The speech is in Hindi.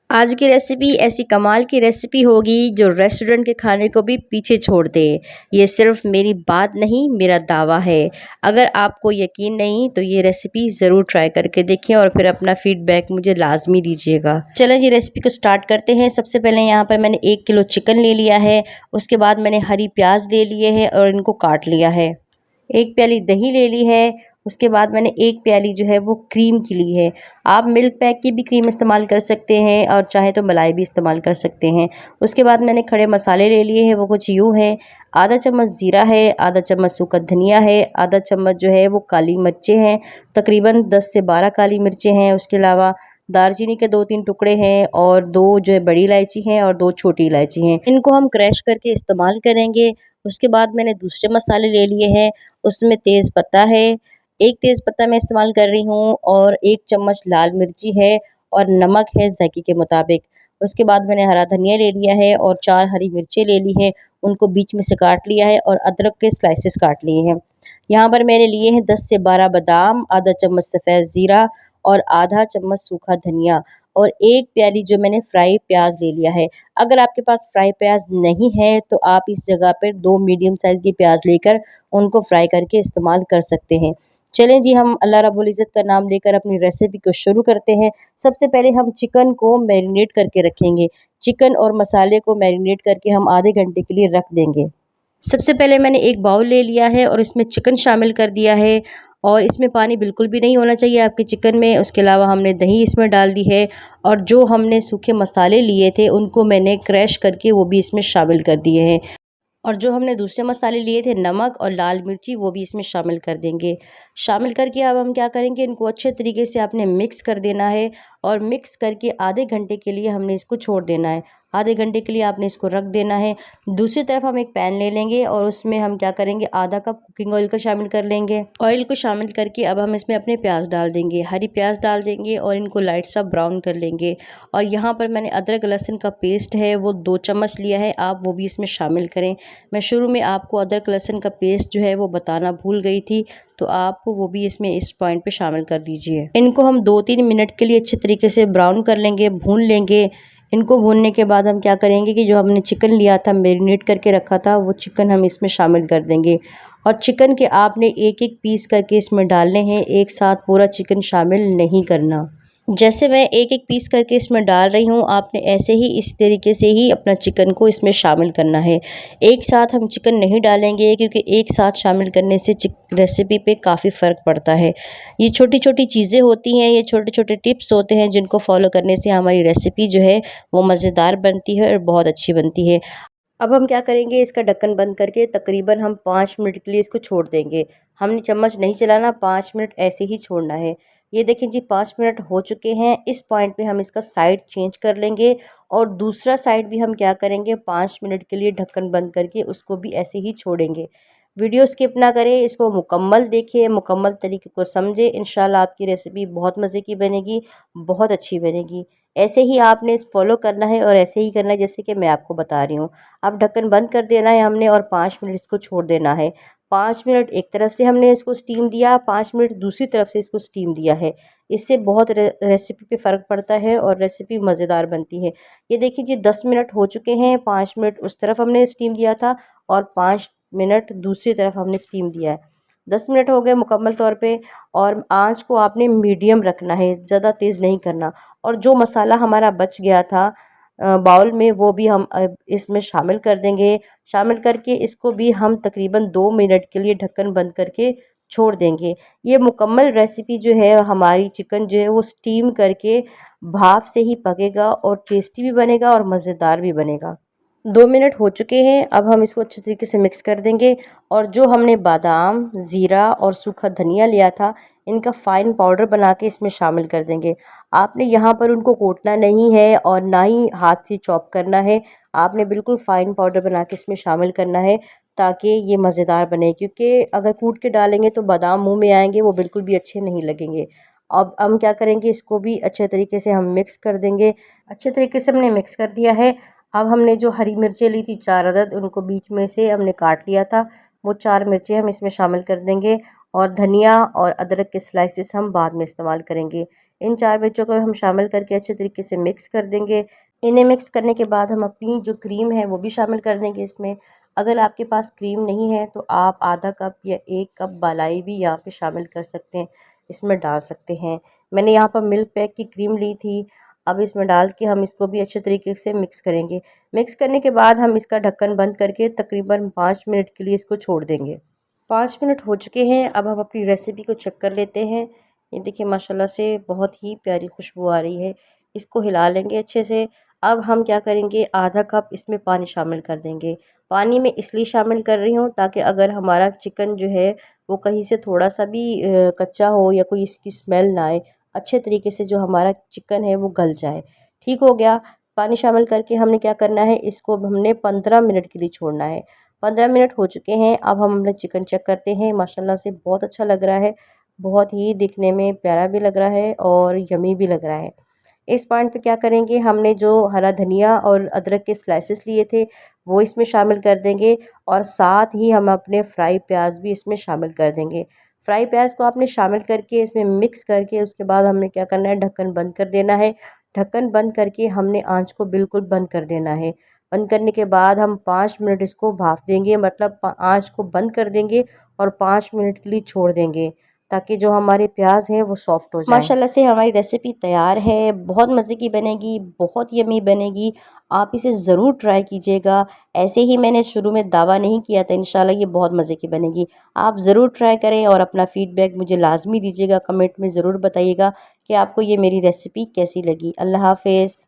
आज की रेसिपी ऐसी कमाल की रेसिपी होगी जो रेस्टोरेंट के खाने को भी पीछे छोड़ दे। ये सिर्फ मेरी बात नहीं, मेरा दावा है। अगर आपको यकीन नहीं तो ये रेसिपी ज़रूर ट्राई करके देखें और फिर अपना फीडबैक मुझे लाजमी दीजिएगा। चलें जी, रेसिपी को स्टार्ट करते हैं। सबसे पहले यहाँ पर मैंने 1 किलो चिकन ले लिया है। उसके बाद मैंने हरी प्याज ले लिए हैं और इनको काट लिया है। 1 प्याली दही ले ली है। उसके बाद मैंने 1 प्याली जो है वो क्रीम की ली है। आप मिल्क पैक की भी क्रीम इस्तेमाल कर सकते हैं और चाहे तो मलाई भी इस्तेमाल कर सकते हैं। उसके बाद मैंने खड़े मसाले ले लिए हैं, वो कुछ यूँ हैं। आधा चम्मच ज़ीरा है, आधा चम्मच सूखा धनिया है, आधा चम्मच जो है वो काली मिर्चें हैं, तकरीबन 10 से 12 काली मिर्चें हैं। उसके अलावा दालचीनी के 2-3 टुकड़े हैं और 2 जो है बड़ी इलायची हैं और 2 छोटी इलायची हैं। इनको हम क्रश करके इस्तेमाल करेंगे। उसके बाद मैंने दूसरे मसाले ले लिए हैं। उसमें तेज़ पत्ता है, 1 तेज़ पत्ता मैं इस्तेमाल कर रही हूँ और 1 चम्मच लाल मिर्ची है और नमक है ज़ायके के मुताबिक। उसके बाद मैंने हरा धनिया ले लिया है और 4 हरी मिर्चें ले ली हैं, उनको बीच में से काट लिया है और अदरक के स्लाइसेस काट लिए हैं। यहाँ पर मैंने लिए हैं 10 से 12 बादाम, आधा चम्मच सफ़ेद ज़ीरा और आधा चम्मच सूखा धनिया और 1 प्याली जो मैंने फ्राई प्याज ले लिया है। अगर आपके पास फ्राई प्याज नहीं है तो आप इस जगह पर 2 मीडियम साइज़ की प्याज लेकर उनको फ्राई करके इस्तेमाल कर सकते हैं। चलें जी, हम अल्लाह रब्बुल इज़्ज़त का नाम लेकर अपनी रेसिपी को शुरू करते हैं। सबसे पहले हम चिकन को मैरिनेट करके रखेंगे। चिकन और मसाले को मैरिनेट करके हम आधे घंटे के लिए रख देंगे। सबसे पहले मैंने एक बाउल ले लिया है और इसमें चिकन शामिल कर दिया है और इसमें पानी बिल्कुल भी नहीं होना चाहिए आपके चिकन में। उसके अलावा हमने दही इसमें डाल दी है और जो हमने सूखे मसाले लिए थे उनको मैंने क्रश करके वो भी इसमें शामिल कर दिए हैं। और जो हमने दूसरे मसाले लिए थे नमक और लाल मिर्ची वो भी इसमें शामिल कर देंगे। शामिल करके अब हम क्या करेंगे, इनको अच्छे तरीके से आपने मिक्स कर देना है और मिक्स करके आधे घंटे के लिए हमने इसको छोड़ देना है। आधे घंटे के लिए आपने इसको रख देना है। दूसरी तरफ हम एक पैन ले लेंगे और उसमें हम क्या करेंगे, आधा कप कुकिंग ऑयल को शामिल कर लेंगे। ऑयल को शामिल करके अब हम इसमें अपने प्याज डाल देंगे, हरी प्याज डाल देंगे और इनको लाइट सा ब्राउन कर लेंगे। और यहाँ पर मैंने अदरक लहसुन का पेस्ट है वो 2 चम्मच लिया है, आप वो भी इसमें शामिल करें। मैं शुरू में आपको अदरक लहसुन का पेस्ट जो है वो बताना भूल गई थी, तो आप वो भी इसमें इस पॉइंट पे शामिल कर दीजिए। इनको हम 2-3 मिनट के लिए अच्छे तरीके से ब्राउन कर लेंगे, भून लेंगे। इनको भूनने के बाद हम क्या करेंगे कि जो हमने चिकन लिया था, मैरिनेट करके रखा था, वो चिकन हम इसमें शामिल कर देंगे और चिकन के आपने एक-एक पीस करके इसमें डालने हैं, एक साथ पूरा चिकन शामिल नहीं करना। जैसे मैं एक-एक पीस करके इसमें डाल रही हूँ, आपने ऐसे ही इस तरीके से ही अपना चिकन को इसमें शामिल करना है। एक साथ हम चिकन नहीं डालेंगे क्योंकि एक साथ शामिल करने से रेसिपी पे काफ़ी फ़र्क पड़ता है। ये छोटी-छोटी चीज़ें होती हैं, ये छोटे-छोटे टिप्स होते हैं जिनको फ़ॉलो करने से हमारी रेसिपी जो है वो मज़ेदार बनती है और बहुत अच्छी बनती है। अब हम क्या करेंगे, इसका ढक्कन बंद करके तकरीबन हम 5 मिनट के लिए इसको छोड़ देंगे। हमने चम्मच नहीं चलाना, 5 मिनट ऐसे ही छोड़ना है। ये देखें जी, 5 मिनट हो चुके हैं। इस पॉइंट पे हम इसका साइड चेंज कर लेंगे और दूसरा साइड भी हम क्या करेंगे, 5 मिनट के लिए ढक्कन बंद करके उसको भी ऐसे ही छोड़ेंगे। वीडियो स्किप ना करें, इसको मुकम्मल देखिए, मुकम्मल तरीके को समझें। इंशाल्लाह आपकी रेसिपी बहुत मज़े की बनेगी, बहुत अच्छी बनेगी। ऐसे ही आपने इस फॉलो करना है और ऐसे ही करना है जैसे कि मैं आपको बता रही हूँ। अब ढक्कन बंद कर देना है हमने और 5 मिनट इसको छोड़ देना है। 5 मिनट एक तरफ से हमने इसको स्टीम दिया, 5 मिनट दूसरी तरफ से इसको स्टीम दिया है। इससे बहुत रेसिपी पे फ़र्क पड़ता है और रेसिपी मज़ेदार बनती है। ये देखिए जी, 10 मिनट हो चुके हैं, 5 मिनट उस तरफ हमने स्टीम दिया था और 5 मिनट दूसरी तरफ हमने स्टीम दिया है। 10 मिनट हो गए मुकम्मल तौर पे और आँच को आपने मीडियम रखना है, ज़्यादा तेज़ नहीं करना। और जो मसाला हमारा बच गया था बाउल में, वो भी हम इसमें शामिल कर देंगे। शामिल करके इसको भी हम तकरीबन 2 मिनट के लिए ढक्कन बंद करके छोड़ देंगे। ये मुकम्मल रेसिपी जो है हमारी, चिकन जो है वो स्टीम करके भाप से ही पकेगा और टेस्टी भी बनेगा और मज़ेदार भी बनेगा। 2 मिनट हो चुके हैं, अब हम इसको अच्छे तरीके से मिक्स कर देंगे और जो हमने बादाम, ज़ीरा और सूखा धनिया लिया था, इनका फ़ाइन पाउडर बना के इसमें शामिल कर देंगे। आपने यहाँ पर उनको कूटना नहीं है और ना ही हाथ से चॉप करना है, आपने बिल्कुल फ़ाइन पाउडर बना के इसमें शामिल करना है ताकि ये मज़ेदार बने, क्योंकि अगर कूट के डालेंगे तो बादाम मुँह में आएँगे, वो बिल्कुल भी अच्छे नहीं लगेंगे। अब हम क्या करेंगे, इसको भी अच्छे तरीके से हम मिक्स कर देंगे। अच्छे तरीके से हमने मिक्स कर दिया है। अब हमने जो हरी मिर्चें ली थी 4 अदद, उनको बीच में से हमने काट लिया था, वो 4 मिर्चें हम इसमें शामिल कर देंगे और धनिया और अदरक के स्लाइसेस हम बाद में इस्तेमाल करेंगे। इन 4 मिर्चों को हम शामिल करके अच्छे तरीके से मिक्स कर देंगे। इन्हें मिक्स करने के बाद हम अपनी जो क्रीम है वो भी शामिल कर देंगे इसमें। अगर आपके पास क्रीम नहीं है तो आप आधा कप या 1 कप मलाई भी यहाँ पे शामिल कर सकते हैं, इसमें डाल सकते हैं। मैंने यहाँ पर मिल्क पैक की क्रीम ली थी। अब इसमें डाल के हम इसको भी अच्छे तरीके से मिक्स करेंगे। मिक्स करने के बाद हम इसका ढक्कन बंद करके तकरीबन 5 मिनट के लिए इसको छोड़ देंगे। 5 मिनट हो चुके हैं। अब हम अपनी रेसिपी को चेक कर लेते हैं। ये देखिए माशाल्लाह से बहुत ही प्यारी खुशबू आ रही है। इसको हिला लेंगे अच्छे से। अब हम क्या करेंगे, आधा कप इसमें पानी शामिल कर देंगे। पानी में इसलिए शामिल कर रही हूँ ताकि अगर हमारा चिकन जो है वो कहीं से थोड़ा सा भी कच्चा हो या कोई इसकी स्मेल ना आए, अच्छे तरीके से जो हमारा चिकन है वो गल जाए। ठीक हो गया। पानी शामिल करके हमने क्या करना है, इसको हमने 15 मिनट के लिए छोड़ना है। 15 मिनट हो चुके हैं। अब हम अपना चिकन चेक करते हैं। माशाल्लाह से बहुत अच्छा लग रहा है, बहुत ही दिखने में प्यारा भी लग रहा है और यमी भी लग रहा है। इस पॉइंट पे क्या करेंगे, हमने जो हरा धनिया और अदरक के स्लाइसेस लिए थे वो इसमें शामिल कर देंगे और साथ ही हम अपने फ्राई प्याज भी इसमें शामिल कर देंगे। फ्राई प्याज को आपने शामिल करके इसमें मिक्स करके उसके बाद हमने क्या करना है, ढक्कन बंद कर देना है। ढक्कन बंद करके हमने आंच को बिल्कुल बंद कर देना है। बंद करने के बाद हम 5 मिनट इसको भाप देंगे, मतलब आंच को बंद कर देंगे और 5 मिनट के लिए छोड़ देंगे ताकि जो हमारे प्याज हैं वो सॉफ्ट हो जाए। माशाल्लाह से हमारी रेसिपी तैयार है। बहुत मज़े की बनेगी, बहुत यमी बनेगी। आप इसे ज़रूर ट्राई कीजिएगा। ऐसे ही मैंने शुरू में दावा नहीं किया था, इंशाल्लाह ये बहुत मज़े की बनेगी। आप ज़रूर ट्राई करें और अपना फ़ीडबैक मुझे लाज़मी दीजिएगा, कमेंट में ज़रूर बताइएगा कि आपको ये मेरी रेसिपी कैसी लगी। अल्लाह हाफ़िज़।